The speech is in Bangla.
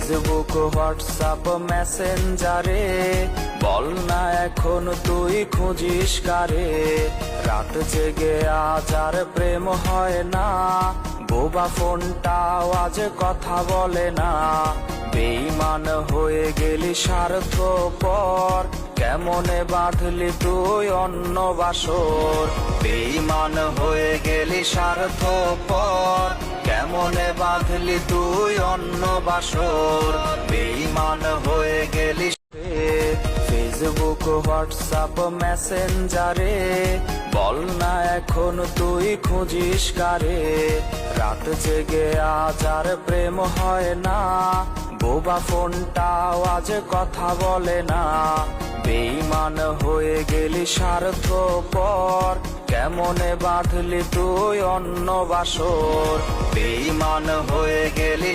ফেসবুক হোয়াটসঅ্যাপ মেসেঞ্জারে বল না এখন তুই খুঁজিস কারে। রাত জেগে আজ আর প্রেম হয় না, বোবা ফোনটাও আজ কথা বলে না। বেঈমান হয়ে গেলি স্বার্থপর, কেমনে বাঁধলি তুই অন্য বাসর। বেঈমান হয়ে গেলি স্বার্থপর, কেমনে বাঁধলি তুই অন্য বাসর। বেঈমান হয়ে গেলি ফেসবুক হোয়াটসঅ্যাপ মেসেঞ্জারে বল না এখন তুই খুঁজিস কারে। রাত জেগে আজ আর প্রেম হয় না, বোবা ফোনটাও আজ কথা বলে না। বেঈমান হয়ে গেলি স্বার্থপর, কেমনে বাঁধলি তুই অন্য বাসর। বেঈমান হয়ে গেলি